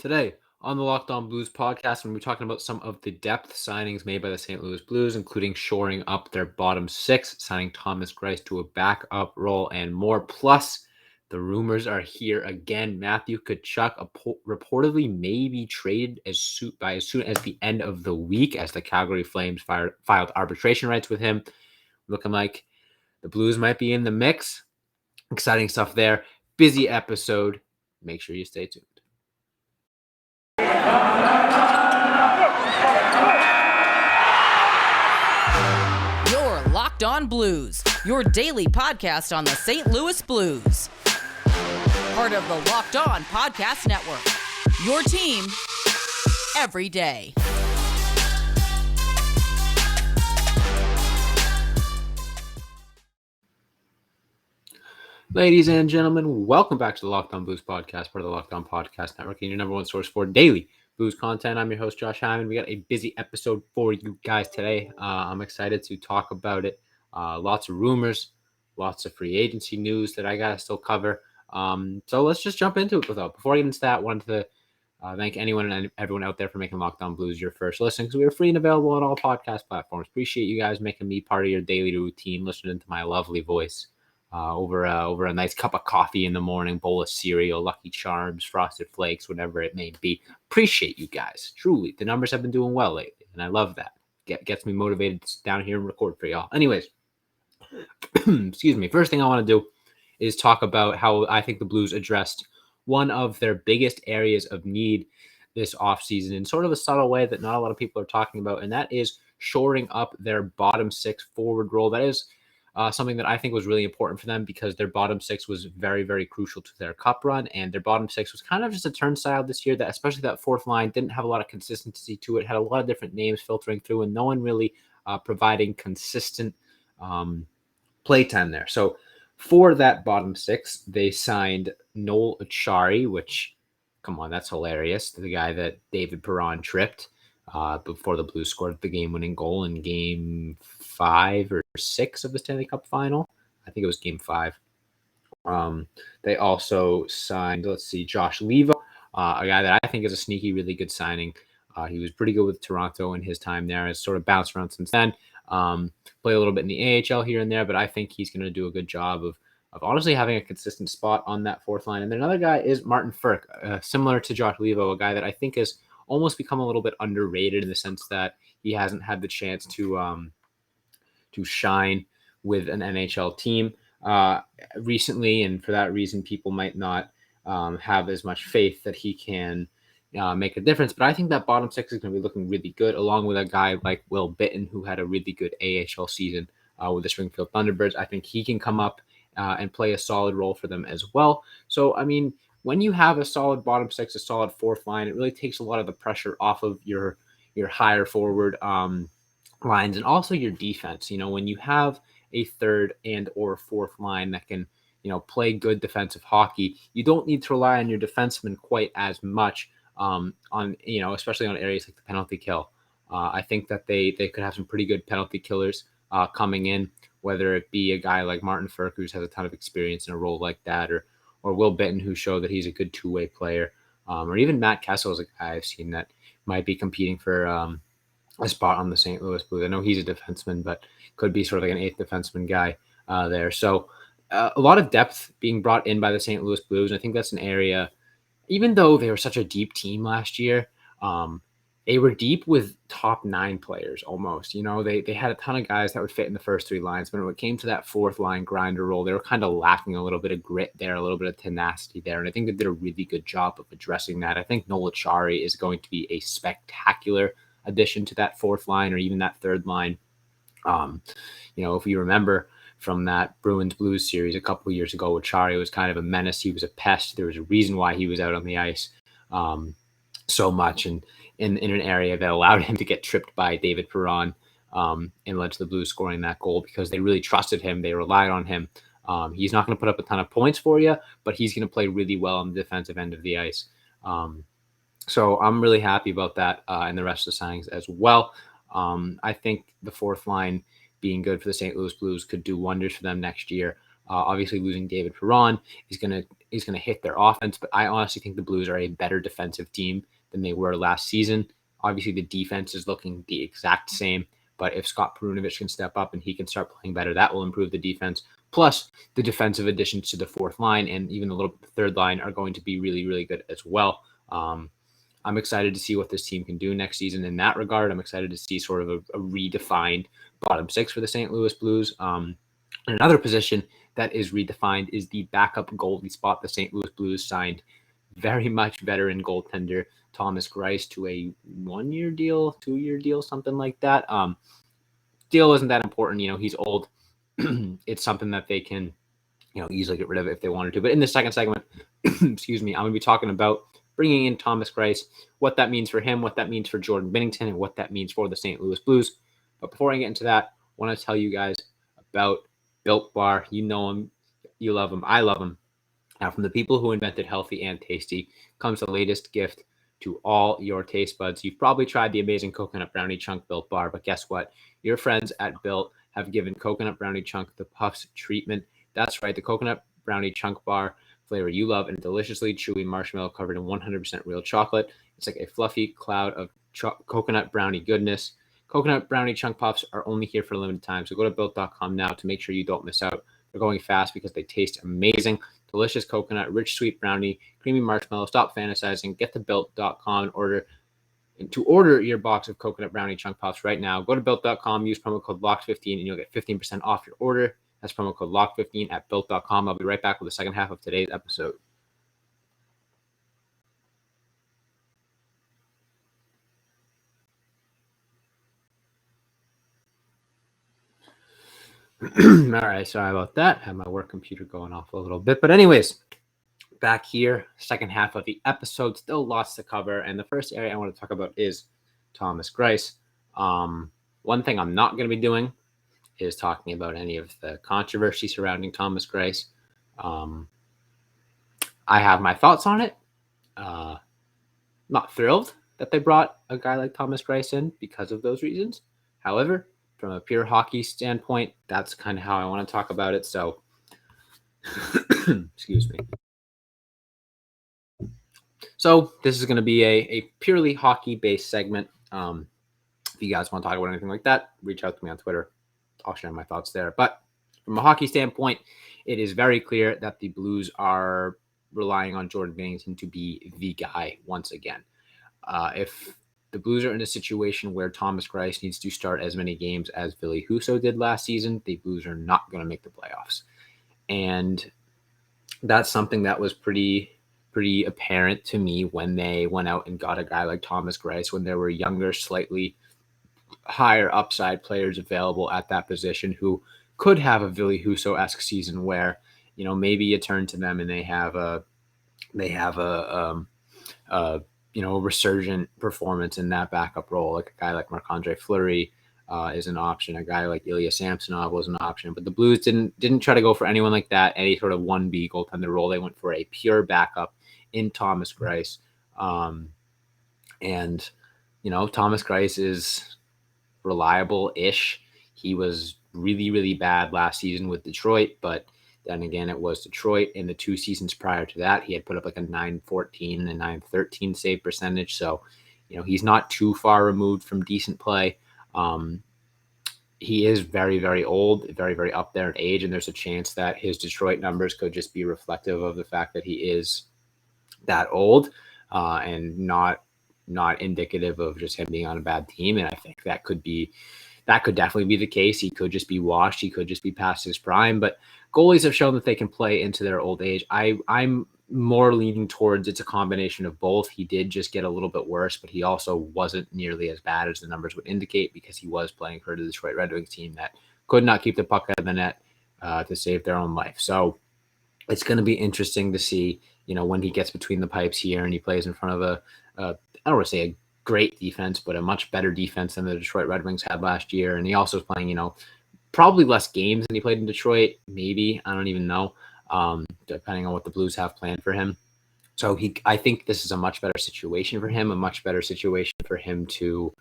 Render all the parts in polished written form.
Today on the Locked On Blues podcast, we're talking about some of the depth signings made by the St. Louis Blues, including shoring up their bottom six, signing Thomas Greiss to a backup role, and more. Plus, the rumors are here again. Matthew Tkachuk reportedly may be traded as soon as the end of the week, as the Calgary Flames filed arbitration rights with him. Looking like the Blues might be in the mix. Exciting stuff there. Busy episode. Make sure you stay tuned. You're Locked On Blues, your daily podcast on the St. Louis Blues. Part of the Locked On Podcast Network, your team every day. Ladies and gentlemen, welcome back to the Locked On Blues podcast, part of the Locked On Podcast Network, and your number one source for daily Blues content. I'm your host, Josh Hammond. We got a busy episode for you guys today. I'm excited to talk about it. Lots of rumors, lots of free agency news that I got to still cover. So let's just jump into it. Before I get into that, I wanted to thank anyone and everyone out there for making Locked On Blues your first listen, because we are free and available on all podcast platforms. Appreciate you guys making me part of your daily routine, listening to my lovely voice. Over a nice cup of coffee in the morning, bowl of cereal, Lucky Charms, Frosted Flakes, whatever it may be. Appreciate you guys. Truly, the numbers have been doing well lately, and I love that. Gets me motivated to sit down here and record for y'all. Anyways, excuse me. First thing I want to do is talk about how I think the Blues addressed one of their biggest areas of need this offseason in sort of a subtle way that not a lot of people are talking about, and that is shoring up their bottom six forward role. That is something that I think was really important for them, because their bottom six was very, very crucial to their cup run. And their bottom six was kind of just a turnstile this year, that especially that fourth line didn't have a lot of consistency to it, had a lot of different names filtering through, and no one really providing consistent play time there. So for that bottom six, they signed Noel Acciari, which, come on, that's hilarious. The guy that David Perron tripped before the Blues scored the game-winning goal in Game 5 or 6 of the Stanley Cup Final. I think it was Game 5. They also signed, Josh Leivo, a guy that I think is a sneaky, really good signing. He was pretty good with Toronto in his time there. Has sort of bounced around since then. Played a little bit in the AHL here and there, but I think he's going to do a good job of honestly having a consistent spot on that fourth line. And then another guy is Martin Frk, similar to Josh Leivo, a guy that I think is almost become a little bit underrated in the sense that he hasn't had the chance to shine with an NHL team recently, and for that reason, people might not have as much faith that he can make a difference. But I think that bottom six is going to be looking really good, along with a guy like Will Bitton, who had a really good AHL season with the Springfield Thunderbirds. I think he can come up and play a solid role for them as well. So, I mean, when you have a solid bottom six, a solid fourth line, it really takes a lot of the pressure off of your higher forward lines, and also your defense. You know, when you have a third and or fourth line that can, play good defensive hockey, you don't need to rely on your defensemen quite as much on, especially on areas like the penalty kill. I think that they could have some pretty good penalty killers coming in, whether it be a guy like Martin Frk, who has a ton of experience in a role like that, or Will Bitton, who showed that he's a good two-way player, or even Matt Kessel is a guy I've seen that might be competing for a spot on the St. Louis Blues. I know he's a defenseman, but could be sort of like an eighth defenseman guy there. So a lot of depth being brought in by the St. Louis Blues. And I think that's an area, even though they were such a deep team last year, they were deep with top 9 players almost. They had a ton of guys that would fit in the first 3 lines. But when it came to that fourth line grinder role, they were kind of lacking a little bit of grit there, a little bit of tenacity there. And I think they did a really good job of addressing that. I think Noel Acciari is going to be a spectacular addition to that fourth line or even that third line. If you remember from that Bruins Blues series a couple of years ago, Acciari was kind of a menace. He was a pest. There was a reason why he was out on the ice so much and in an area that allowed him to get tripped by David Perron and led to the Blues scoring that goal, because they really trusted him. They relied on him. He's not going to put up a ton of points for you, but he's going to play really well on the defensive end of the ice. So I'm really happy about that and the rest of the signings as well. I think the fourth line being good for the St. Louis Blues could do wonders for them next year. Obviously, losing David Perron is gonna hit their offense, but I honestly think the Blues are a better defensive team than they were last season. Obviously, the defense is looking the exact same, but if Scott Perunovich can step up and he can start playing better, that will improve the defense. Plus, the defensive additions to the fourth line and even the little third line are going to be really, really good as well. I'm excited to see what this team can do next season in that regard. I'm excited to see sort of a redefined bottom six for the St. Louis Blues. Another position that is redefined is the backup goalie spot. The St. Louis Blues signed very much veteran goaltender Thomas Greiss to a 1-year deal, 2-year deal, something like that. Deal isn't that important. He's old. It's something that they can, easily get rid of if they wanted to. But in the second segment, excuse me, I'm going to be talking about bringing in Thomas Greiss, what that means for him, what that means for Jordan Binnington, and what that means for the St. Louis Blues. But before I get into that, I want to tell you guys about Built Bar. You know them, you love them, I love them. Now, from the people who invented healthy and tasty comes the latest gift to all your taste buds. You've probably tried the amazing coconut brownie chunk Built Bar, but guess what? Your friends at Built have given coconut brownie chunk the Puffs treatment. That's right, the coconut brownie chunk bar flavor you love, and deliciously chewy marshmallow covered in 100% real chocolate. It's like a fluffy cloud of coconut brownie goodness. Coconut brownie chunk puffs are only here for a limited time, so go to built.com now to make sure you don't miss out. They're going fast because they taste amazing. Delicious coconut, rich sweet brownie, creamy marshmallow. Stop fantasizing. Get to built.com and to order your box of coconut brownie chunk puffs right now. Go to built.com, use promo code LOCK15, and you'll get 15% off your order. That's promo code LOCK15 at built.com. I'll be right back with the second half of today's episode. All right, sorry about that. I had my work computer going off a little bit. But anyways, back here, second half of the episode, still lots to cover. And the first area I want to talk about is Thomas Greiss. One thing I'm not going to be doing is talking about any of the controversy surrounding Thomas Greiss. I have my thoughts on it. Not thrilled that they brought a guy like Thomas Greiss in because of those reasons. However, from a pure hockey standpoint, that's kind of how I want to talk about it. So, excuse me. So this is going to be a purely hockey-based segment. If you guys want to talk about anything like that, reach out to me on Twitter. I'll share my thoughts there. But from a hockey standpoint, it is very clear that the Blues are relying on Jordan Binnington to be the guy once again. If the Blues are in a situation where Thomas Greiss needs to start as many games as Ville Husso did last season, the Blues are not going to make the playoffs. And that's something that was pretty apparent to me when they went out and got a guy like Thomas Greiss, when there were younger, slightly higher upside players available at that position who could have a Ville Husso-esque season where, maybe you turn to them and they have a resurgent performance in that backup role. Like a guy like Marc-Andre Fleury is an option. A guy like Ilya Samsonov was an option. But the Blues didn't try to go for anyone like that, any sort of 1B goaltender role. They went for a pure backup in Thomas Greiss. Thomas Greiss is reliable-ish. He was really, really bad last season with Detroit, but then again, it was Detroit. In the 2 seasons prior to that, he had put up like a .914 and .913 save percentage. So, he's not too far removed from decent play. He is very, very old, very, very up there in age, and there's a chance that his Detroit numbers could just be reflective of the fact that he is that old and not indicative of just him being on a bad team. And I think that could definitely be the case. He could just be washed. He could just be past his prime. But goalies have shown that they can play into their old age. I'm more leaning towards it's a combination of both. He did just get a little bit worse, but he also wasn't nearly as bad as the numbers would indicate because he was playing for the Detroit Red Wings team that could not keep the puck out of the net to save their own life. So it's going to be interesting to see, when he gets between the pipes here and he plays in front of I don't want to say a great defense, but a much better defense than the Detroit Red Wings had last year. And he also is playing, probably less games than he played in Detroit. Maybe, I don't even know, depending on what the Blues have planned for him. So I think this is a much better situation for him, a much better situation for him to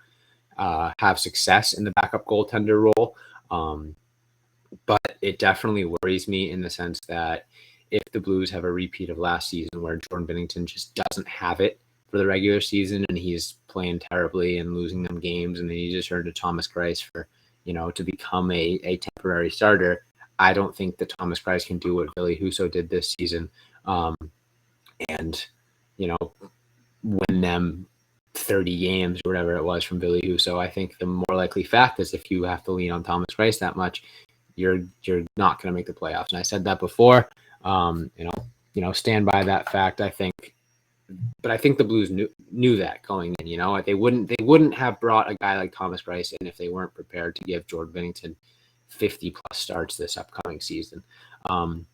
have success in the backup goaltender role. but it definitely worries me in the sense that if the Blues have a repeat of last season where Jordan Binnington just doesn't have it for the regular season and he's playing terribly and losing them games, and then you just turn to Thomas Greiss for, to become a temporary starter, I don't think that Thomas Greiss can do what Ville Husso did this season, and, win them 30 games or whatever it was from Ville Husso. I think the more likely fact is if you have to lean on Thomas Greiss that much, you're not going to make the playoffs. And I said that before. Stand by that fact. I think the Blues knew that going in. They wouldn't have brought a guy like Thomas Greiss in if they weren't prepared to give Jordan Binnington 50 plus starts this upcoming season. And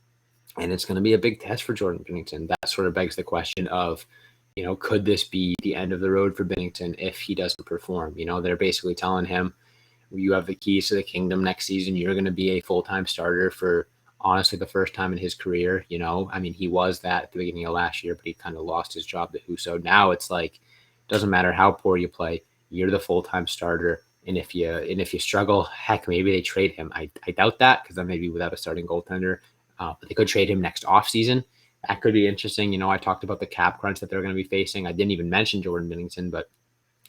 it's going to be a big test for Jordan Binnington. That sort of begs the question of, could this be the end of the road for Binnington if he doesn't perform? They're basically telling him, you have the keys to the kingdom next season. You're going to be a full-time starter for honestly the first time in his career. He was that at the beginning of last year, but he kind of lost his job to Husso. Now it's like, doesn't matter how poor you play, you're the full-time starter. And if you struggle, heck, maybe they trade him. I doubt that, because then maybe without a starting goaltender, but they could trade him next offseason. That could be interesting. I talked about the cap crunch that they're going to be facing. I didn't even mention Jordan Binnington, but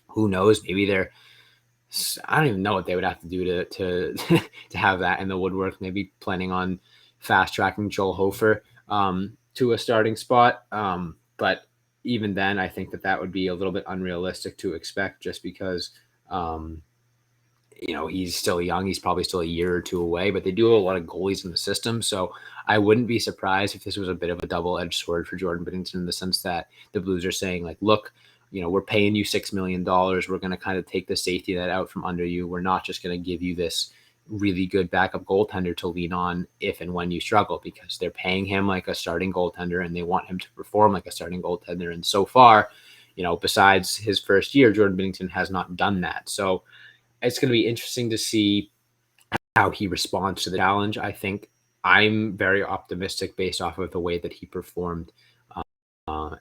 who knows? Maybe I don't even know what they would have to do to to have that in the woodwork. Maybe planning on fast tracking Joel Hofer to a starting spot. But even then, I think that would be a little bit unrealistic to expect, just because he's still young. He's probably still a year or two away, but they do have a lot of goalies in the system. So I wouldn't be surprised if this was a bit of a double-edged sword for Jordan Binnington, in the sense that the Blues are saying, like, look, we're paying you $6 million. We're going to kind of take the safety net out from under you. We're not just going to give you this really good backup goaltender to lean on if and when you struggle, because they're paying him like a starting goaltender and they want him to perform like a starting goaltender. And so far, besides his first year, Jordan Binnington has not done that. So it's going to be interesting to see how he responds to the challenge. I think I'm very optimistic based off of the way that he performed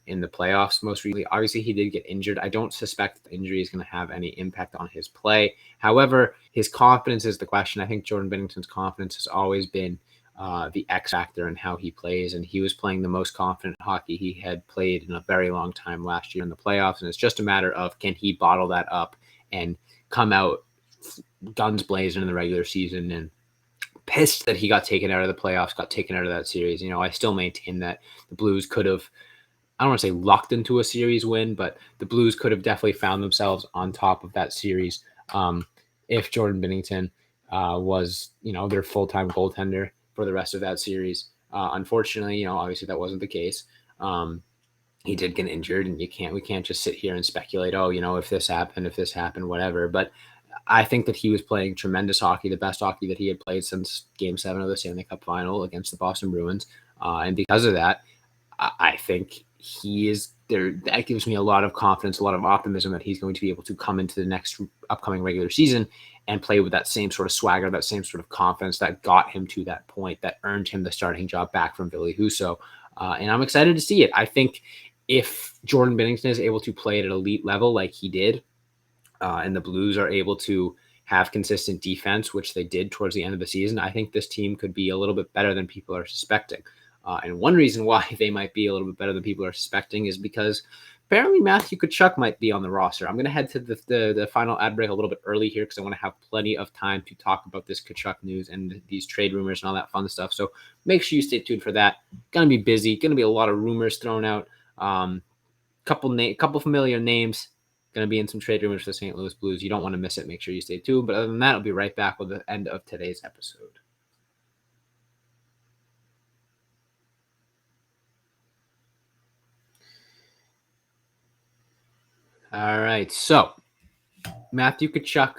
in the playoffs most recently. Obviously, he did get injured. I don't suspect the injury is going to have any impact on his play. However, his confidence is the question. I think Jordan Binnington's confidence has always been the X factor in how he plays, and he was playing the most confident hockey he had played in a very long time last year in the playoffs, and it's just a matter of, can he bottle that up and come out guns blazing in the regular season. And pissed that he got taken out of the playoffs, got taken out of that series. I still maintain that the Blues could have, I don't want to say lucked into a series win, but the Blues could have definitely found themselves on top of that series if Jordan Binnington was, their full-time goaltender for the rest of that series. Unfortunately, obviously that wasn't the case. He did get injured, and we can't just sit here and speculate, if this happened, whatever. But I think that he was playing tremendous hockey, the best hockey that he had played since Game 7 of the Stanley Cup Final against the Boston Bruins. And because of that, I think he is there. That gives me a lot of confidence, a lot of optimism that he's going to be able to come into the next upcoming regular season and play with that same sort of swagger, that same sort of confidence that got him to that point, that earned him the starting job back from Ville Husso. And I'm excited to see it. I think if Jordan Binnington is able to play at an elite level like he did, and the Blues are able to have consistent defense, which they did towards the end of the season, I think this team could be a little bit better than people are suspecting. And one reason why they might be a little bit better than people are suspecting is because apparently Matthew Tkachuk might be on the roster. I'm going to head to the final ad break a little bit early here because I want to have plenty of time to talk about this Tkachuk news and these trade rumors and all that fun stuff. So make sure you stay tuned for that. Going to be busy. Going to be a lot of rumors thrown out. Couple familiar names. Going to be in some trade rumors for the St. Louis Blues. You don't want to miss it. Make sure you stay tuned. But other than that, I'll be right back with the end of today's episode. All right, so Matthew Tkachuk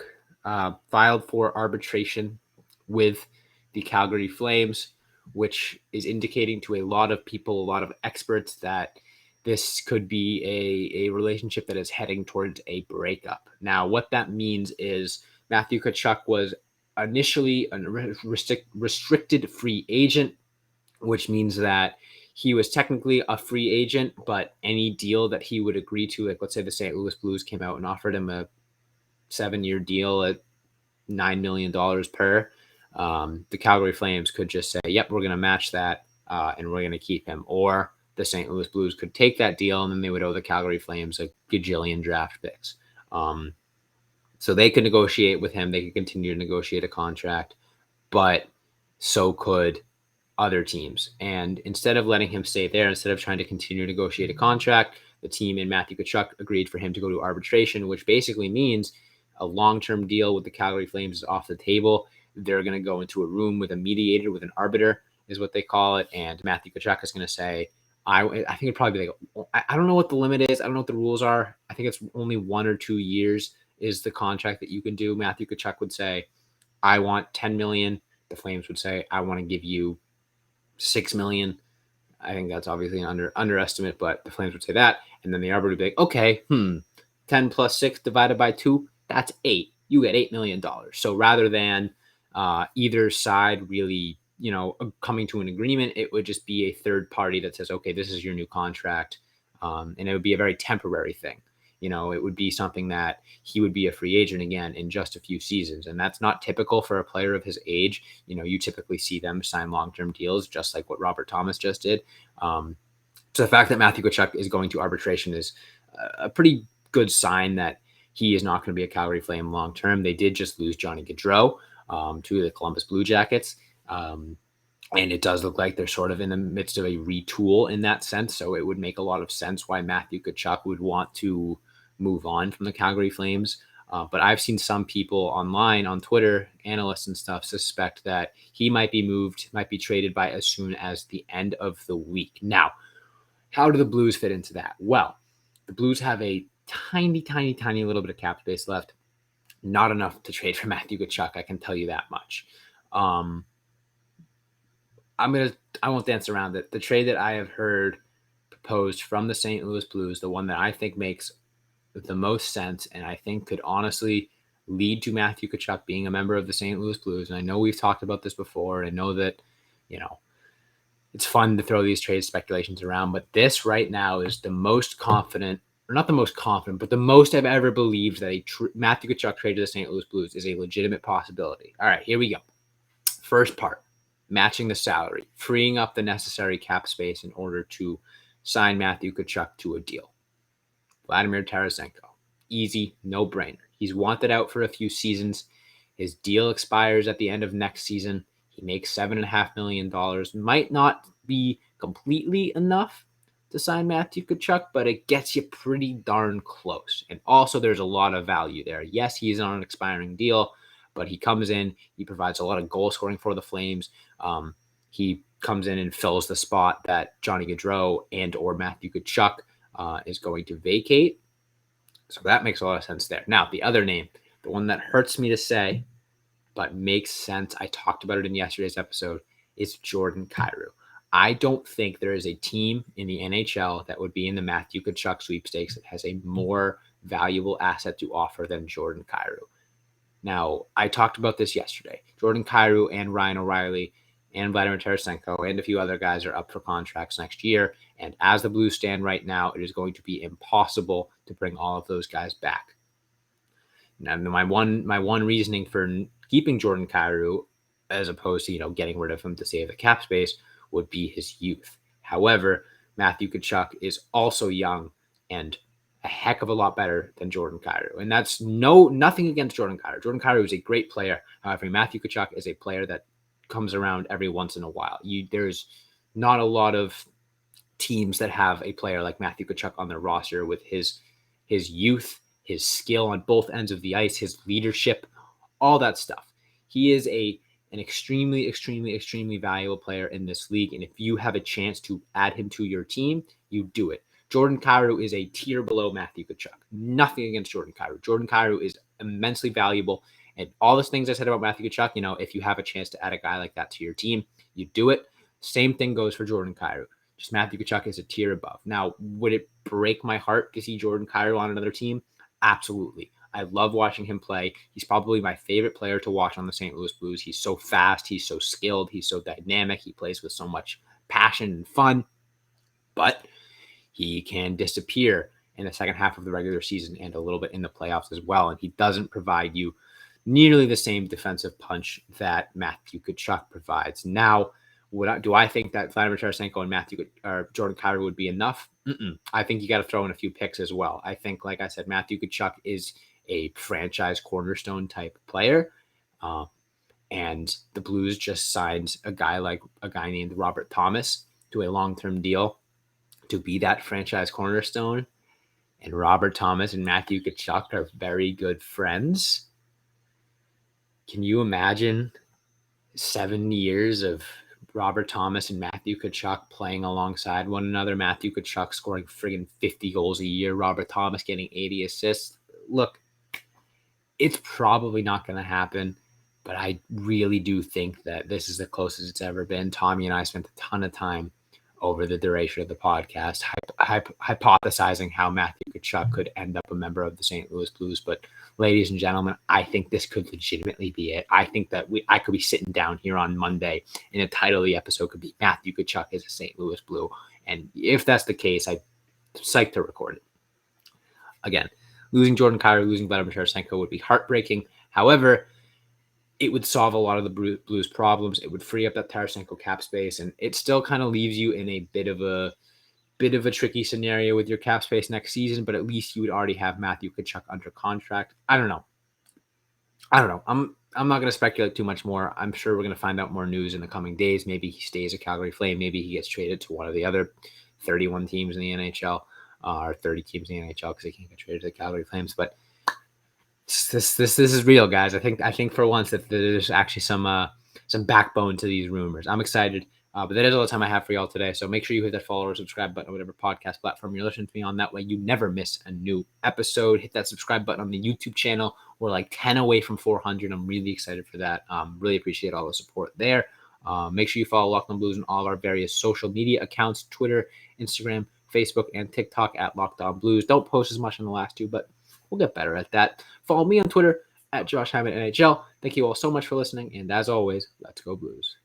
filed for arbitration with the Calgary Flames, which is indicating to a lot of people, a lot of experts, that this could be a relationship that is heading towards a breakup. Now, what that means is Matthew Tkachuk was initially a restricted free agent, which means that he was technically a free agent, but any deal that he would agree to, like let's say the St. Louis Blues came out and offered him a 7-year deal at $9 million per, the Calgary Flames could just say, yep, we're going to match that and we're going to keep him. Or the St. Louis Blues could take that deal and then they would owe the Calgary Flames a gajillion draft picks. So they could negotiate with him. They could continue to negotiate a contract, but so could other teams. And instead of letting him stay there, instead of trying to continue to negotiate a contract, the team in Matthew Tkachuk agreed for him to go to arbitration, which basically means a long-term deal with the Calgary Flames is off the table. They're going to go into a room with a mediator, with an arbiter, is what they call it. And Matthew Tkachuk is going to say, I think it'd probably be like, I don't know what the limit is. I don't know what the rules are. I think it's only 1 or 2 years is the contract that you can do. Matthew Tkachuk would say, I want 10 million. The Flames would say, I want to give you 6 million. I think that's obviously an underestimate, but the Flames would say that. And then the arbiter would be like, okay, 10 plus 6 divided by 2, that's 8. You get $8 million. So rather than either side really, coming to an agreement, it would just be a third party that says, okay, this is your new contract. And it would be a very temporary thing. It would be something that he would be a free agent again in just a few seasons. And that's not typical for a player of his age. You typically see them sign long-term deals, just like what Robert Thomas just did. So the fact that Matthew Tkachuk is going to arbitration is a pretty good sign that he is not going to be a Calgary Flame long-term. They did just lose Johnny Gaudreau to the Columbus Blue Jackets. And it does look like they're sort of in the midst of a retool in that sense. So it would make a lot of sense why Matthew Tkachuk would want to move on from the Calgary Flames. But I've seen some people online on Twitter, analysts and stuff, suspect that he might be moved, might be traded by as soon as the end of the week. Now, how do the Blues fit into that? Well, the Blues have a tiny, tiny, tiny little bit of cap space left. Not enough to trade for Matthew Tkachuk, I can tell you that much. I won't dance around it. The trade that I have heard proposed from the St. Louis Blues, the one that I think makes the most sense and I think could honestly lead to Matthew Tkachuk being a member of the St. Louis Blues. And I know we've talked about this before. I know that, it's fun to throw these trade speculations around, but this right now is the most confident, or not the most confident, but the most I've ever believed that Matthew Tkachuk trade to the St. Louis Blues is a legitimate possibility. All right, here we go. First part, matching the salary, freeing up the necessary cap space in order to sign Matthew Tkachuk to a deal. Vladimir Tarasenko, easy, no-brainer. He's wanted out for a few seasons. His deal expires at the end of next season. He makes $7.5 million. Might not be completely enough to sign Matthew Tkachuk, but it gets you pretty darn close. And also there's a lot of value there. Yes, he's on an expiring deal, but he comes in, he provides a lot of goal scoring for the Flames. He comes in and fills the spot that Johnny Gaudreau and or Matthew Tkachuk is going to vacate. So that makes a lot of sense there. Now, the other name, the one that hurts me to say, but makes sense, I talked about it in yesterday's episode, is Jordan Kyrou. I don't think there is a team in the NHL that would be in the Matthew Tkachuk sweepstakes that has a more valuable asset to offer than Jordan Kyrou. Now, I talked about this yesterday. Jordan Kyrou and Ryan O'Reilly and Vladimir Tarasenko and a few other guys are up for contracts next year. And as the Blues stand right now, it is going to be impossible to bring all of those guys back. Now, my one reasoning for keeping Jordan Kyrou, as opposed to getting rid of him to save the cap space, would be his youth. However, Matthew Tkachuk is also young and a heck of a lot better than Jordan Kyrou. And that's nothing against Jordan Kyrou. Jordan Kyrou is a great player. However, Matthew Tkachuk is a player that comes around every once in a while. There's not a lot of teams that have a player like Matthew Tkachuk on their roster with his youth, his skill on both ends of the ice, his leadership, all that stuff. He is an extremely, extremely, extremely valuable player in this league. And if you have a chance to add him to your team, you do it. Jordan Kyrou is a tier below Matthew Tkachuk. Nothing against Jordan Kyrou. Jordan Kyrou is immensely valuable. And all those things I said about Matthew Tkachuk, if you have a chance to add a guy like that to your team, you do it. Same thing goes for Jordan Kyrou. Just Matthew Tkachuk is a tier above. Now, would it break my heart to see Jordan Kyrou on another team? Absolutely. I love watching him play. He's probably my favorite player to watch on the St. Louis Blues. He's so fast. He's so skilled. He's so dynamic. He plays with so much passion and fun. But he can disappear in the second half of the regular season and a little bit in the playoffs as well. And he doesn't provide you nearly the same defensive punch that Matthew Tkachuk provides. Now, do I think that Vladimir Tarasenko and Jordan Kyrou would be enough? I think you got to throw in a few picks as well. I think, like I said, Matthew Tkachuk is a franchise cornerstone type player. And the Blues just signed a guy named Robert Thomas to a long-term deal to be that franchise cornerstone. And Robert Thomas and Matthew Tkachuk are very good friends. Can you imagine 7 years of Robert Thomas and Matthew Tkachuk playing alongside one another? Matthew Tkachuk scoring friggin' 50 goals a year. Robert Thomas getting 80 assists. Look, it's probably not going to happen, but I really do think that this is the closest it's ever been. Tommy and I spent a ton of time over the duration of the podcast hypothesizing how Matthew Tkachuk could end up a member of the St. Louis Blues. But ladies and gentlemen, I think this could legitimately be it. I think that I could be sitting down here on Monday and the title of the episode could be Matthew Tkachuk is a St. Louis Blue. And if that's the case, I'm psyched to record it. Again, losing Jordan Kyrou, losing Vladimir Tarasenko would be heartbreaking. However, it would solve a lot of the Blues' problems. It would free up that Tarasenko cap space, and it still kind of leaves you in a bit of a tricky scenario with your cap space next season. But at least you would already have Matthew Tkachuk under contract. I don't know. I'm not going to speculate too much more. I'm sure we're going to find out more news in the coming days. Maybe he stays a Calgary Flame. Maybe he gets traded to one of the other 31 teams in the NHL, or 30 teams in the NHL, because they can't get traded to the Calgary Flames. But this is real, guys. I think for once that there's actually some backbone to these rumors. I'm excited, but that is all the time I have for y'all today. So make sure you hit that follow or subscribe button on whatever podcast platform you're listening to me on. That way you never miss a new episode. Hit that subscribe button on the YouTube channel. We're like 10 away from 400. I'm really excited for that. Really appreciate all the support there. Make sure you follow Locked On Blues on all of our various social media accounts: Twitter, Instagram, Facebook, and TikTok at Locked On Blues. Don't post as much on the last two, but we'll get better at that. Follow me on Twitter at Josh Hammond NHL. Thank you all so much for listening. And as always, let's go Blues.